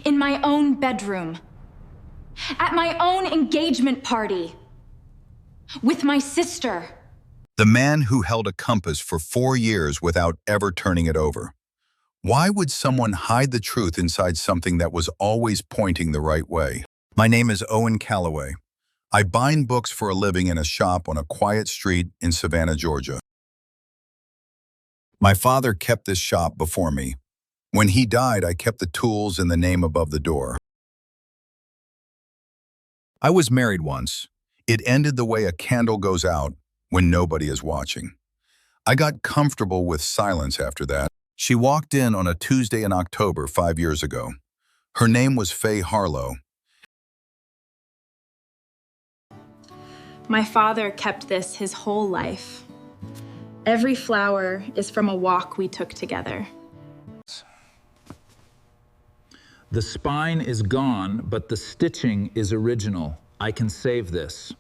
In my own bedroom. At my own engagement party. With my sister. The man who held a compass for 4 years without ever turning it over. Why would someone hide the truth inside something that was always pointing the right way? My name is Owen Calloway. I bind books for a living in a shop on a quiet street in Savannah, Georgia. My father kept this shop before me. When he died, I kept the tools and the name above the door. I was married once. It ended the way a candle goes out when nobody is watching. I got comfortable with silence after that. She walked in on a Tuesday in October 5 years ago. Her name was Faye Harlow. My father kept this his whole life. Every flower is from a walk we took together. The spine is gone, but the stitching is original. I can save this.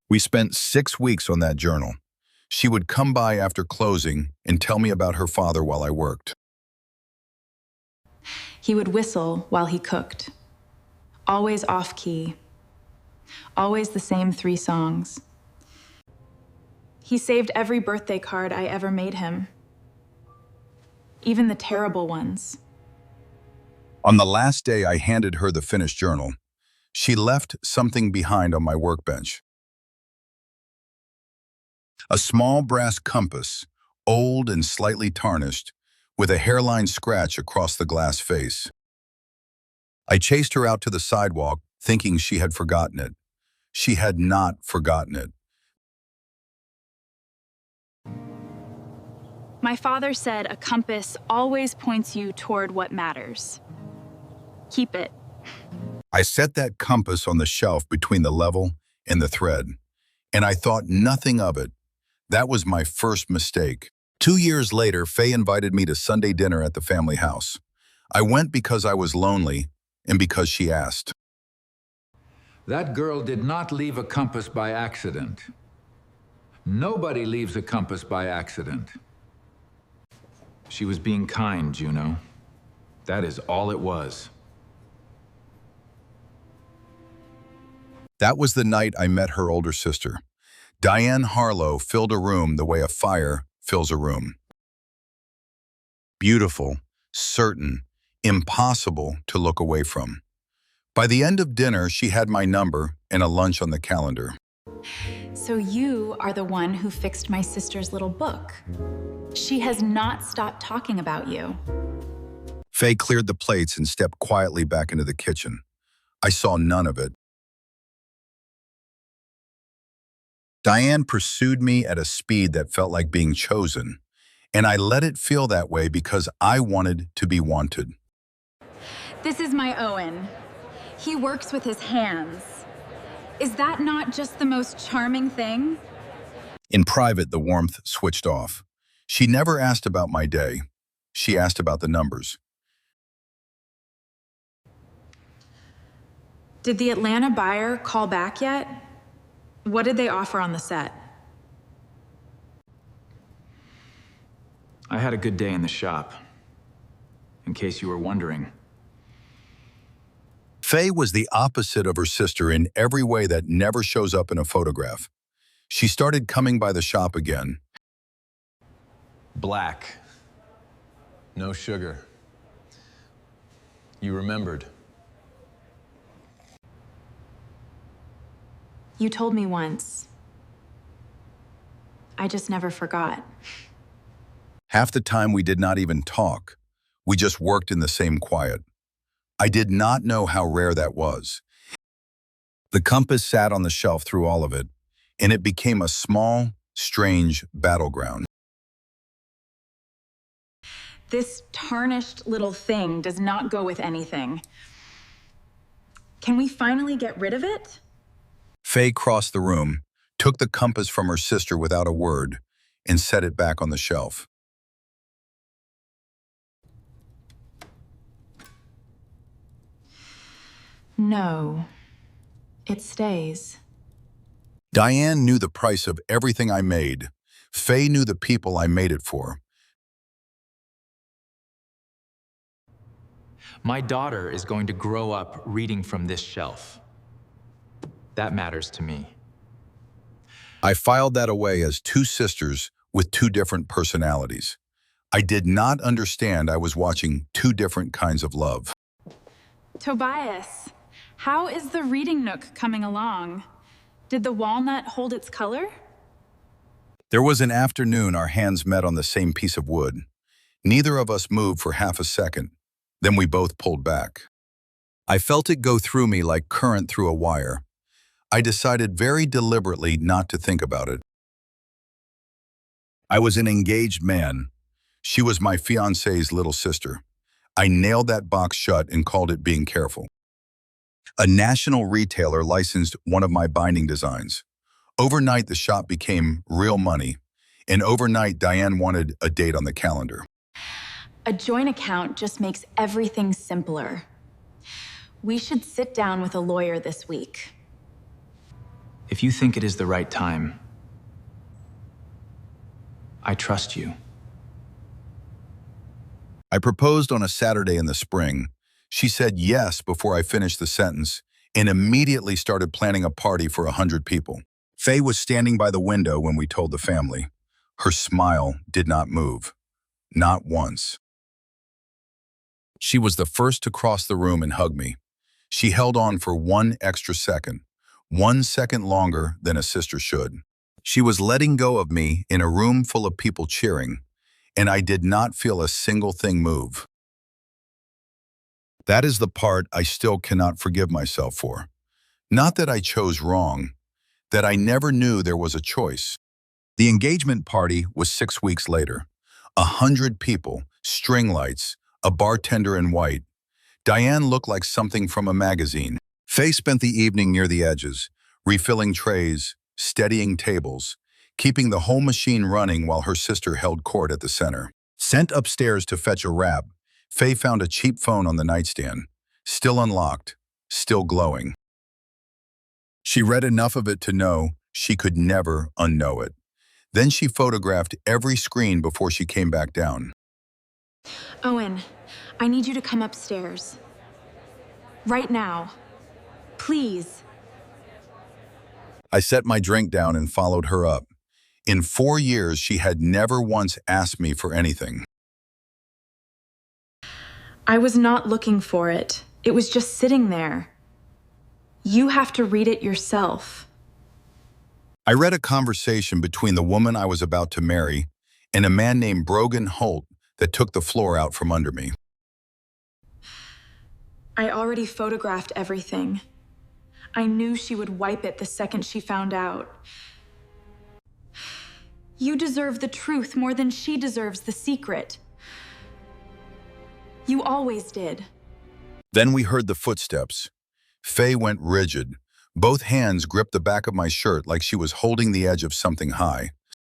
We spent 6 weeks on that journal. She would come by after closing and tell me about her father while I worked. He would whistle while he cooked. Always off-key. Always the same 3 songs. He saved every birthday card I ever made him. Even the terrible ones. On the last day I handed her the finished journal, she left something behind on my workbench. A small brass compass, old and slightly tarnished, with a hairline scratch across the glass face. I chased her out to the sidewalk, thinking she had forgotten it. She had not forgotten it. My father said a compass always points you toward what matters. Keep it. I set that compass on the shelf between the level and the thread, and I thought nothing of it. That was my first mistake. 2 years later, Faye invited me to Sunday dinner at the family house. I went because I was lonely and because she asked. That girl did not leave a compass by accident. Nobody leaves a compass by accident. She was being kind, Juno. That is all it was. That was the night I met her older sister. Diane Harlow filled a room the way a fire fills a room. Beautiful, certain, impossible to look away from. By the end of dinner, she had my number and a lunch on the calendar. So you are the one who fixed my sister's little book. She has not stopped talking about you. Faye cleared the plates and stepped quietly back into the kitchen. I saw none of it. Diane pursued me at a speed that felt like being chosen, and I let it feel that way because I wanted to be wanted. This is my Owen. He works with his hands. Is that not just the most charming thing? In private, the warmth switched off. She never asked about my day. She asked about the numbers. Did the Atlanta buyer call back yet? What did they offer on the set? I had a good day in the shop, in case you were wondering. Faye was the opposite of her sister in every way that never shows up in a photograph. She started coming by the shop again. Black. No sugar. You remembered. You told me once. I just never forgot. Half the time we did not even talk. We just worked in the same quiet. I did not know how rare that was. The compass sat on the shelf through all of it, and it became a small, strange battleground. This tarnished little thing does not go with anything. Can we finally get rid of it? Faye crossed the room, took the compass from her sister without a word, and set it back on the shelf. No, it stays. Diane knew the price of everything I made. Faye knew the people I made it for. My daughter is going to grow up reading from this shelf. That matters to me. I filed that away as two sisters with two different personalities. I did not understand I was watching two different kinds of love. Tobias, how is the reading nook coming along? Did the walnut hold its color? There was an afternoon our hands met on the same piece of wood. Neither of us moved for half a second. Then we both pulled back. I felt it go through me like current through a wire. I decided very deliberately not to think about it. I was an engaged man. She was my fiancé's little sister. I nailed that box shut and called it being careful. A national retailer licensed one of my binding designs. Overnight, the shop became real money, and overnight, Diane wanted a date on the calendar. A joint account just makes everything simpler. We should sit down with a lawyer this week. If you think it is the right time, I trust you. I proposed on a Saturday in the spring. She said yes before I finished the sentence and immediately started planning a party for 100 people. Faye was standing by the window when we told the family. Her smile did not move. Not once. She was the first to cross the room and hug me. She held on for 1 extra second, 1 second longer than a sister should. She was letting go of me in a room full of people cheering, and I did not feel a single thing move. That is the part I still cannot forgive myself for. Not that I chose wrong, that I never knew there was a choice. The engagement party was 6 weeks later. 100 people, string lights, a bartender in white. Diane looked like something from a magazine. Faye spent the evening near the edges, refilling trays, steadying tables, keeping the whole machine running while her sister held court at the center. Sent upstairs to fetch a wrap, Faye found a cheap phone on the nightstand, still unlocked, still glowing. She read enough of it to know she could never unknow it. Then she photographed every screen before she came back down. Owen, I need you to come upstairs. Right now. Please. I set my drink down and followed her up. In 4 years, she had never once asked me for anything. I was not looking for it. It was just sitting there. You have to read it yourself. I read a conversation between the woman I was about to marry and a man named Brogan Holt that took the floor out from under me. I already photographed everything. I knew she would wipe it the second she found out. You deserve the truth more than she deserves the secret. You always did. Then we heard the footsteps. Faye went rigid. Both hands gripped the back of my shirt like she was holding the edge of something high.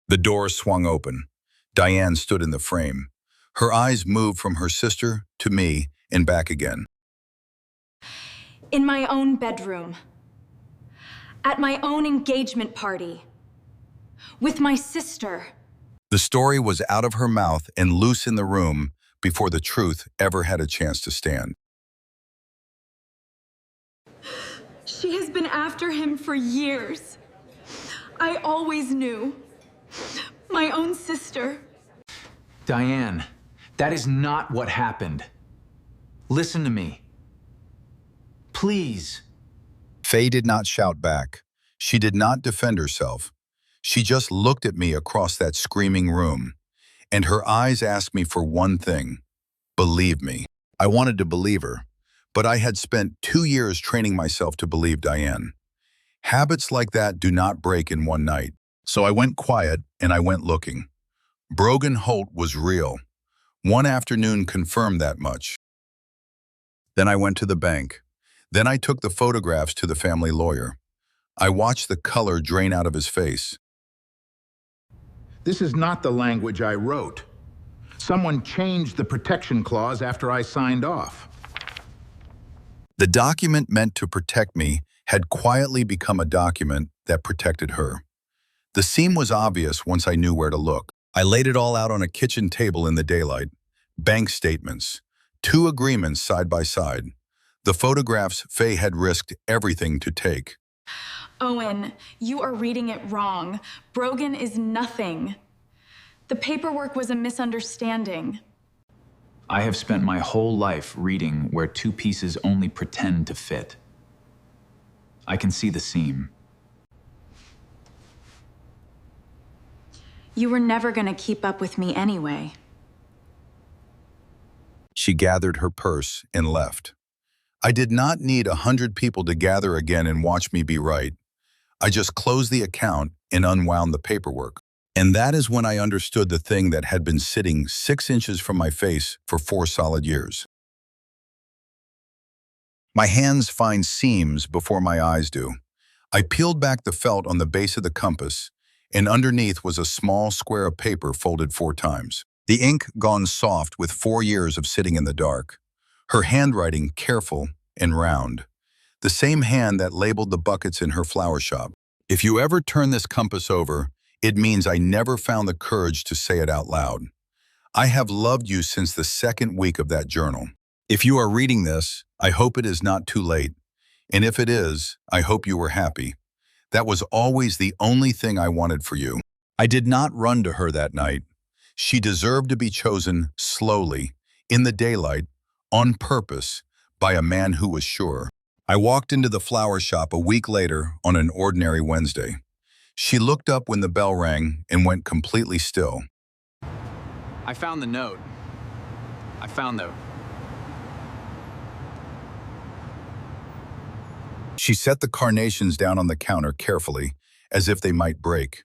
The door swung open. Diane stood in the frame. Her eyes moved from her sister to me and back again. In my own bedroom. At my own engagement party. With my sister. The story was out of her mouth and loose in the room before the truth ever had a chance to stand. She has been after him for years. I always knew. My own sister. Diane, that is not what happened. Listen to me. Please. Faye did not shout back. She did not defend herself. She just looked at me across that screaming room, and her eyes asked me for one thing: believe me. I wanted to believe her, but I had spent 2 years training myself to believe Diane. Habits like that do not break in one night. So I went quiet and I went looking. Brogan Holt was real. One afternoon confirmed that much. Then I went to the bank. Then I took the photographs to the family lawyer. I watched the color drain out of his face. This is not the language I wrote. Someone changed the protection clause after I signed off. The document meant to protect me had quietly become a document that protected her. The seam was obvious once I knew where to look. I laid it all out on a kitchen table in the daylight. Bank statements, 2 agreements side by side. The photographs Faye had risked everything to take. Owen, you are reading it wrong. Brogan is nothing. The paperwork was a misunderstanding. I have spent my whole life reading where two pieces only pretend to fit. I can see the seam. You were never going to keep up with me anyway. She gathered her purse and left. I did not need 100 people to gather again and watch me be right. I just closed the account and unwound the paperwork. And that is when I understood the thing that had been sitting 6 inches from my face for 4 solid years. My hands find seams before my eyes do. I peeled back the felt on the base of the compass, and underneath was a small square of paper folded 4 times. The ink gone soft with 4 years of sitting in the dark. Her handwriting careful and round. The same hand that labeled the buckets in her flower shop. If you ever turn this compass over, it means I never found the courage to say it out loud. I have loved you since the 2nd week of that journal. If you are reading this, I hope it is not too late. And if it is, I hope you were happy. That was always the only thing I wanted for you. I did not run to her that night. She deserved to be chosen slowly, in the daylight, on purpose, by a man who was sure. I walked into the flower shop a week later on an ordinary Wednesday. She looked up when the bell rang and went completely still. I found the note. I found the... She set the carnations down on the counter carefully, as if they might break,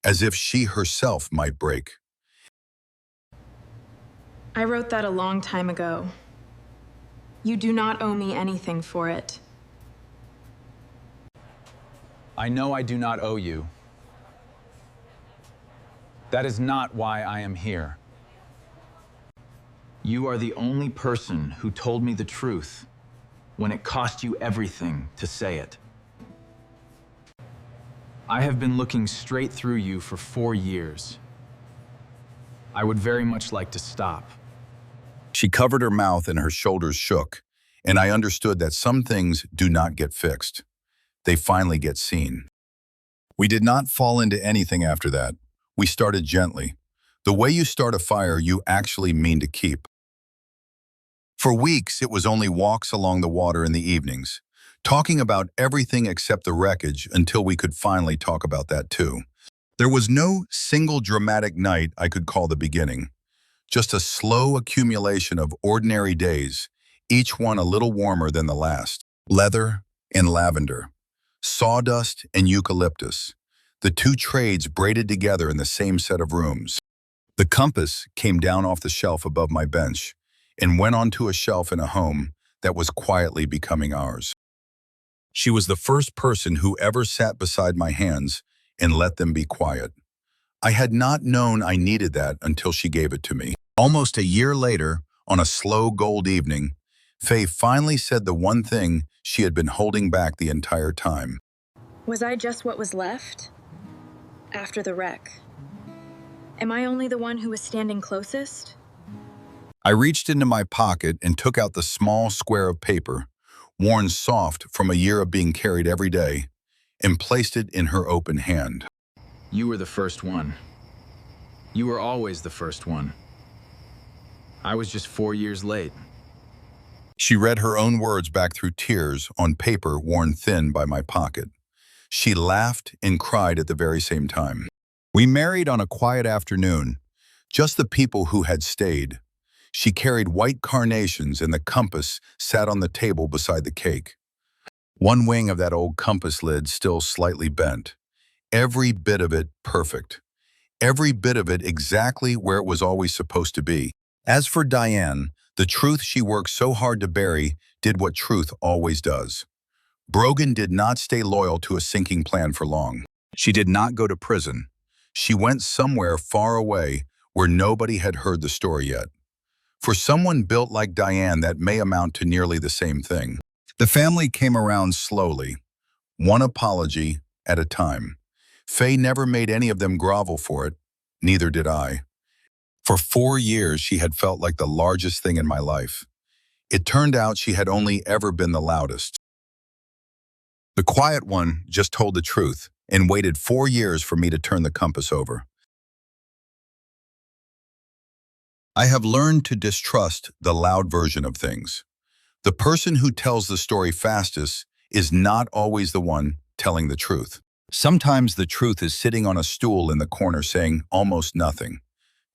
as if she herself might break. I wrote that a long time ago. You do not owe me anything for it. I know I do not owe you. That is not why I am here. You are the only person who told me the truth when it cost you everything to say it. I have been looking straight through you for 4 years. I would very much like to stop. She covered her mouth and her shoulders shook, and I understood that some things do not get fixed. They finally get seen. We did not fall into anything after that. We started gently. The way you start a fire you actually mean to keep. For weeks, it was only walks along the water in the evenings, talking about everything except the wreckage until we could finally talk about that too. There was no single dramatic night I could call the beginning, just a slow accumulation of ordinary days, each one a little warmer than the last. Leather and lavender, sawdust and eucalyptus, the 2 trades braided together in the same set of rooms. The compass came down off the shelf above my bench and went onto a shelf in a home that was quietly becoming ours. She was the first person who ever sat beside my hands and let them be quiet. I had not known I needed that until she gave it to me. Almost a year later, on a slow gold evening, Faye finally said the one thing she had been holding back the entire time. Was I just what was left? After the wreck? Am I only the one who was standing closest? I reached into my pocket and took out the small square of paper, worn soft from a year of being carried every day, and placed it in her open hand. You were the first one. You were always the first one. I was just 4 years late. She read her own words back through tears on paper worn thin by my pocket. She laughed and cried at the very same time. We married on a quiet afternoon, just the people who had stayed. She carried white carnations and the compass sat on the table beside the cake. One wing of that old compass lid still slightly bent. Every bit of it perfect. Every bit of it exactly where it was always supposed to be. As for Diane, the truth she worked so hard to bury did what truth always does. Brogan did not stay loyal to a sinking plan for long. She did not go to prison. She went somewhere far away where nobody had heard the story yet. For someone built like Diane, that may amount to nearly the same thing. The family came around slowly, one apology at a time. Faye never made any of them grovel for it, neither did I. For 4 years, she had felt like the largest thing in my life. It turned out she had only ever been the loudest. The quiet one just told the truth and waited 4 years for me to turn the compass over. I have learned to distrust the loud version of things. The person who tells the story fastest is not always the one telling the truth. Sometimes the truth is sitting on a stool in the corner saying almost nothing,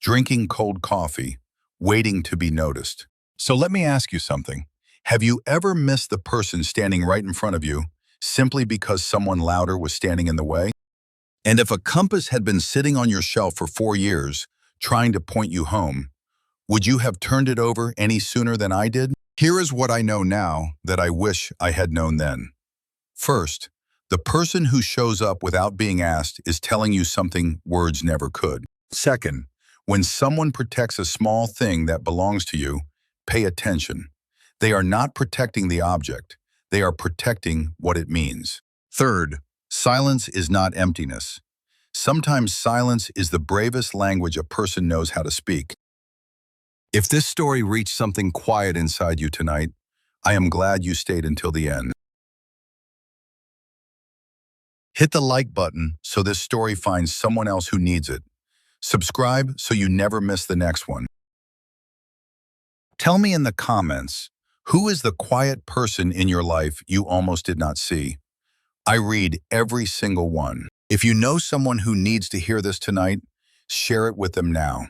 drinking cold coffee, waiting to be noticed. So let me ask you something. Have you ever missed the person standing right in front of you simply because someone louder was standing in the way? And if a compass had been sitting on your shelf for 4 years, trying to point you home, would you have turned it over any sooner than I did? Here is what I know now that I wish I had known then. First, the person who shows up without being asked is telling you something words never could. Second, when someone protects a small thing that belongs to you, pay attention. They are not protecting the object. They are protecting what it means. Third, silence is not emptiness. Sometimes silence is the bravest language a person knows how to speak. If this story reached something quiet inside you tonight, I am glad you stayed until the end. Hit the like button so this story finds someone else who needs it. Subscribe so you never miss the next one. Tell me in the comments, who is the quiet person in your life you almost did not see? I read every single one. If you know someone who needs to hear this tonight, share it with them now.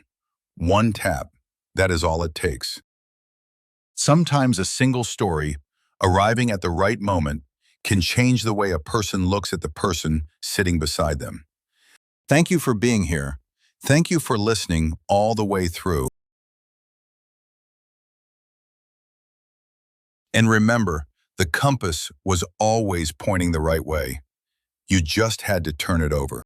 One tap, that is all it takes. Sometimes a single story, arriving at the right moment, can change the way a person looks at the person sitting beside them. Thank you for being here. Thank you for listening all the way through. And remember, the compass was always pointing the right way. You just had to turn it over.